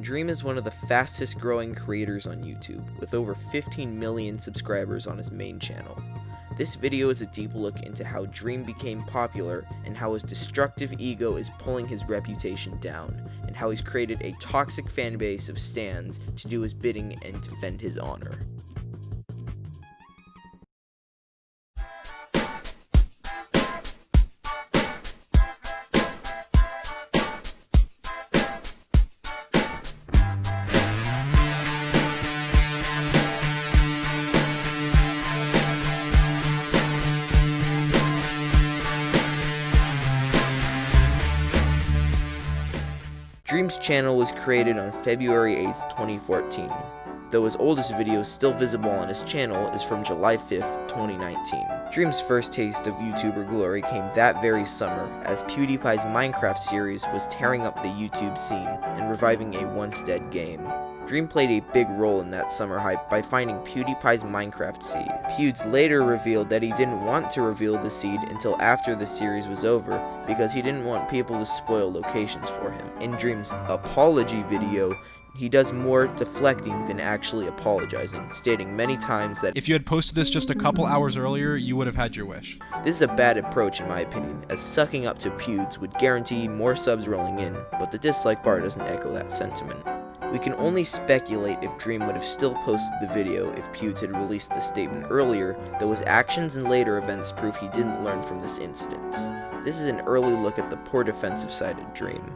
Dream is one of the fastest growing creators on YouTube, with over 15 million subscribers on his main channel. This video is a deep look into how Dream became popular and how his destructive ego is pulling his reputation down, and how he's created a toxic fan base of stans to do his bidding and defend his honor. Dream's channel was created on February 8th, 2014, though his oldest video still visible on his channel is from July 5th, 2019. Dream's first taste of YouTuber glory came that very summer, as PewDiePie's Minecraft series was tearing up the YouTube scene and reviving a once dead game. Dream played a big role in that summer hype by finding PewDiePie's Minecraft seed. Pewds later revealed that he didn't want to reveal the seed until after the series was over because he didn't want people to spoil locations for him. In Dream's apology video, he does more deflecting than actually apologizing, stating many times that if you had posted this just a couple hours earlier, you would have had your wish. This is a bad approach in my opinion, as sucking up to Pewds would guarantee more subs rolling in, but the dislike bar doesn't echo that sentiment. We can only speculate if Dream would have still posted the video if Pewds had released the statement earlier, though his actions and later events prove he didn't learn from this incident. This is an early look at the poor defensive side of Dream.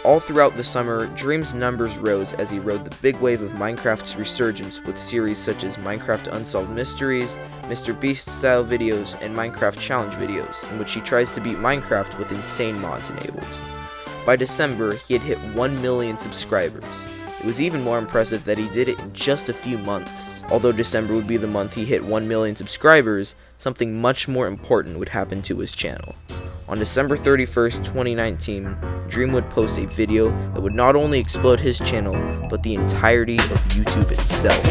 All throughout the summer, Dream's numbers rose as he rode the big wave of Minecraft's resurgence with series such as Minecraft Unsolved Mysteries, Mr. Beast style videos, and Minecraft Challenge videos, in which he tries to beat Minecraft with insane mods enabled. By December, he had hit 1 million subscribers. It was even more impressive that he did it in just a few months. Although December would be the month he hit 1 million subscribers, something much more important would happen to his channel. On December 31st, 2019, Dream would post a video that would not only explode his channel, but the entirety of YouTube itself.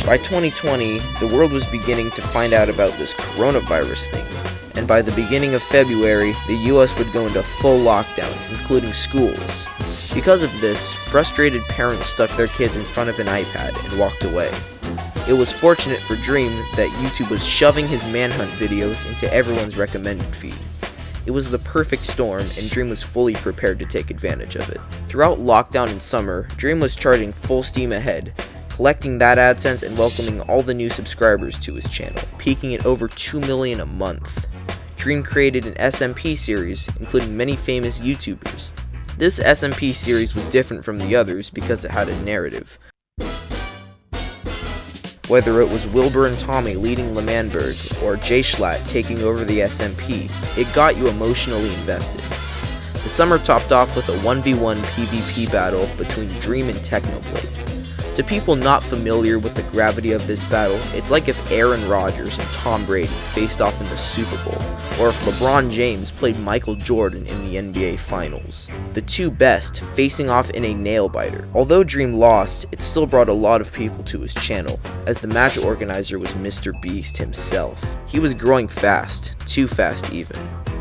By 2020, the world was beginning to find out about this coronavirus thing, and by the beginning of February, the US would go into full lockdown, including schools. Because of this, frustrated parents stuck their kids in front of an iPad and walked away. It was fortunate for Dream that YouTube was shoving his manhunt videos into everyone's recommended feed. It was the perfect storm, and Dream was fully prepared to take advantage of it. Throughout lockdown and summer, Dream was charging full steam ahead, collecting that AdSense and welcoming all the new subscribers to his channel, peaking at over 2 million a month. Dream created an SMP series, including many famous YouTubers. This SMP series was different from the others because it had a narrative. Whether it was Wilbur and Tommy leading Lemanberg, or Jay Schlatt taking over the SMP, it got you emotionally invested. The summer topped off with a 1v1 PvP battle between Dream and Technoblade. To people not familiar with the gravity of this battle, it's like if Aaron Rodgers and Tom Brady faced off in the Super Bowl, or if LeBron James played Michael Jordan in the NBA Finals. The two best facing off in a nail-biter. Although Dream lost, it still brought a lot of people to his channel, as the match organizer was Mr. Beast himself. He was growing fast, too fast even.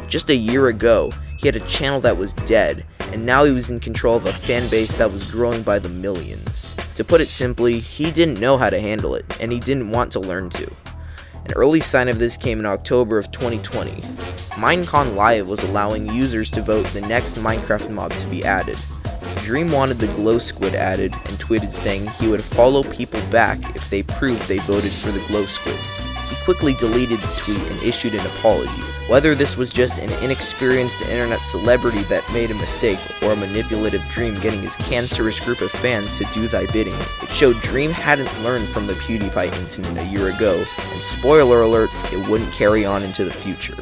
Just a year ago, he had a channel that was dead, and now he was in control of a fan base that was growing by the millions. To put it simply, he didn't know how to handle it, and he didn't want to learn to. An early sign of this came in October of 2020. Minecon Live was allowing users to vote the next Minecraft mob to be added. Dream wanted the glow squid added and tweeted saying he would follow people back if they proved they voted for the glow squid. He quickly deleted the tweet and issued an apology. Whether this was just an inexperienced internet celebrity that made a mistake, or a manipulative Dream getting his cancerous group of fans to do thy bidding, it showed Dream hadn't learned from the PewDiePie incident a year ago, and spoiler alert, it wouldn't carry on into the future.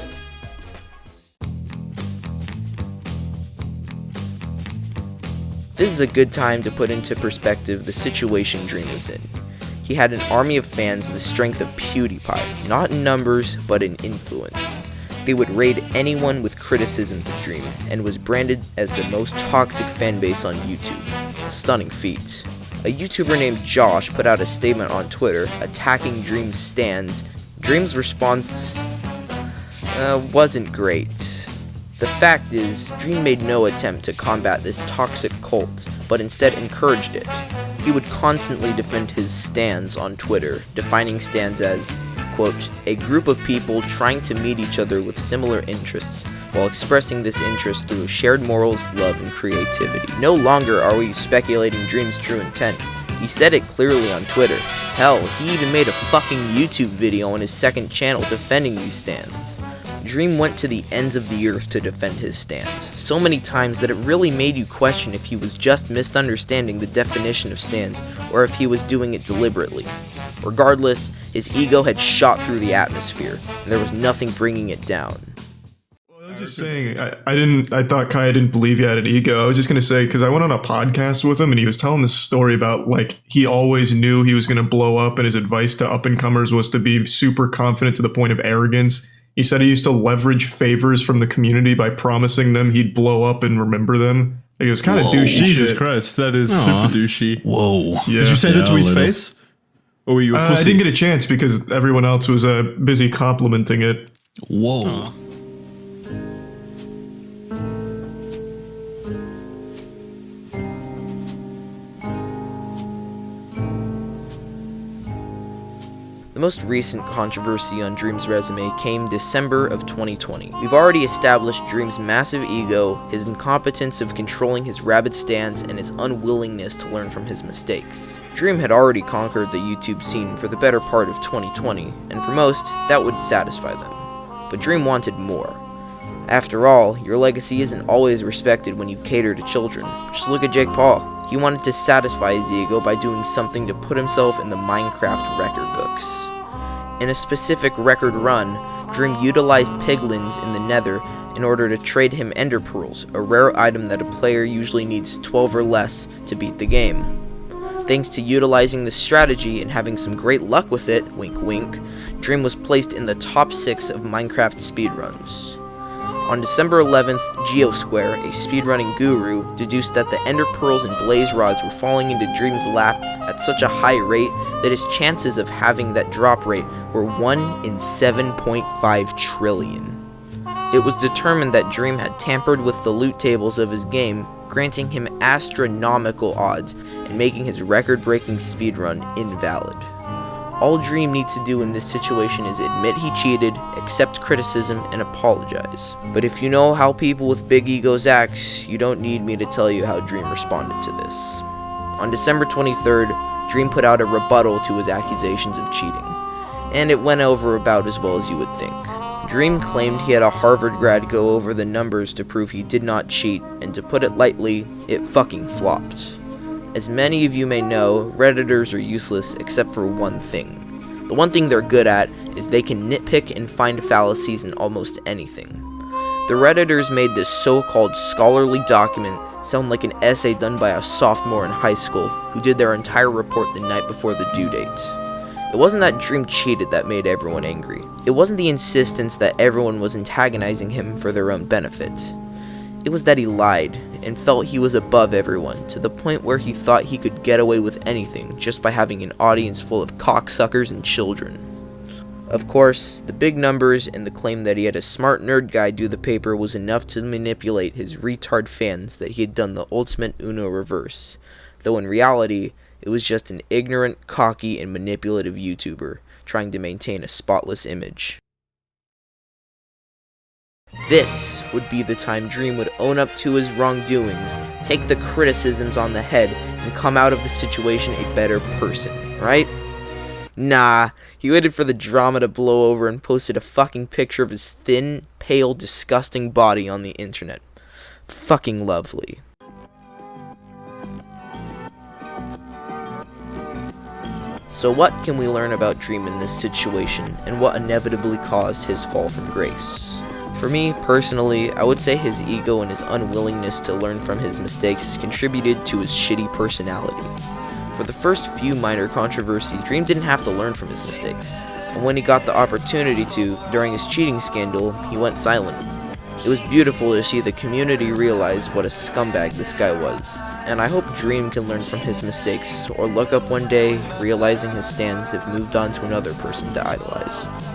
This is a good time to put into perspective the situation Dream was in. He had an army of fans the strength of PewDiePie, not in numbers, but in influence. They would raid anyone with criticisms of Dream, and was branded as the most toxic fanbase on YouTube. A stunning feat. A YouTuber named Josh put out a statement on Twitter attacking Dream's stans. Dream's response wasn't great. The fact is, Dream made no attempt to combat this toxic cult, but instead encouraged it. He would constantly defend his stans on Twitter, defining stans as, quote, a group of people trying to meet each other with similar interests, while expressing this interest through shared morals, love, and creativity. No longer are we speculating Dream's true intent. He said it clearly on Twitter. Hell, he even made a fucking YouTube video on his second channel defending these stans. Dream went to the ends of the earth to defend his stans, so many times that it really made you question if he was just misunderstanding the definition of stans, or if he was doing it deliberately. Regardless, his ego had shot through the atmosphere, and there was nothing bringing it down. I was just saying, I thought Kaya didn't believe he had an ego. I was just going to say, because I went on a podcast with him and he was telling this story about, like, he always knew he was going to blow up, and his advice to up-and-comers was to be super confident to the point of arrogance. He said he used to leverage favors from the community by promising them he'd blow up and remember them. Like, it was kind of douchey Jesus shit. Christ, that is super douchey. Whoa. Yeah. Did you say that to Yeah, his a little. face? Or were you a pussy? I didn't get a chance because everyone else was busy complimenting it. Whoa. The most recent controversy on Dream's resume came December of 2020. We've already established Dream's massive ego, his incompetence of controlling his rabid stance, and his unwillingness to learn from his mistakes. Dream had already conquered the YouTube scene for the better part of 2020, and for most, that would satisfy them. But Dream wanted more. After all, your legacy isn't always respected when you cater to children. Just look at Jake Paul. He wanted to satisfy his ego by doing something to put himself in the Minecraft record books. In a specific record run, Dream utilized piglins in the Nether in order to trade him ender pearls, a rare item that a player usually needs 12 or less to beat the game. Thanks to utilizing this strategy and having some great luck with it, wink wink, Dream was placed in the top 6 of Minecraft speedruns. On December 11th, Geosquare, a speedrunning guru, deduced that the ender pearls and blaze rods were falling into Dream's lap at such a high rate that his chances of having that drop rate were 1 in 7.5 trillion. It was determined that Dream had tampered with the loot tables of his game, granting him astronomical odds and making his record-breaking speedrun invalid. All Dream needs to do in this situation is admit he cheated, accept criticism, and apologize. But if you know how people with big egos act, you don't need me to tell you how Dream responded to this. On December 23rd, Dream put out a rebuttal to his accusations of cheating, and it went over about as well as you would think. Dream claimed he had a Harvard grad go over the numbers to prove he did not cheat, and to put it lightly, it fucking flopped. As many of you may know, Redditors are useless except for one thing. The one thing they're good at is they can nitpick and find fallacies in almost anything. The Redditors made this so-called scholarly document sound like an essay done by a sophomore in high school who did their entire report the night before the due date. It wasn't that Dream cheated that made everyone angry. It wasn't the insistence that everyone was antagonizing him for their own benefit. It was that he lied and felt he was above everyone, to the point where he thought he could get away with anything just by having an audience full of cocksuckers and children. Of course, the big numbers and the claim that he had a smart nerd guy do the paper was enough to manipulate his retard fans that he had done the ultimate Uno reverse, though in reality, it was just an ignorant, cocky, and manipulative YouTuber trying to maintain a spotless image. This would be the time Dream would own up to his wrongdoings, take the criticisms on the head, and come out of the situation a better person, right? Nah, he waited for the drama to blow over and posted a fucking picture of his thin, pale, disgusting body on the internet. Fucking lovely. So what can we learn about Dream in this situation, and what inevitably caused his fall from grace? For me, personally, I would say his ego and his unwillingness to learn from his mistakes contributed to his shitty personality. For the first few minor controversies, Dream didn't have to learn from his mistakes. and when he got the opportunity to, during his cheating scandal, he went silent. It was beautiful to see the community realize what a scumbag this guy was, and I hope Dream can learn from his mistakes, or look up one day realizing his stands have moved on to another person to idolize.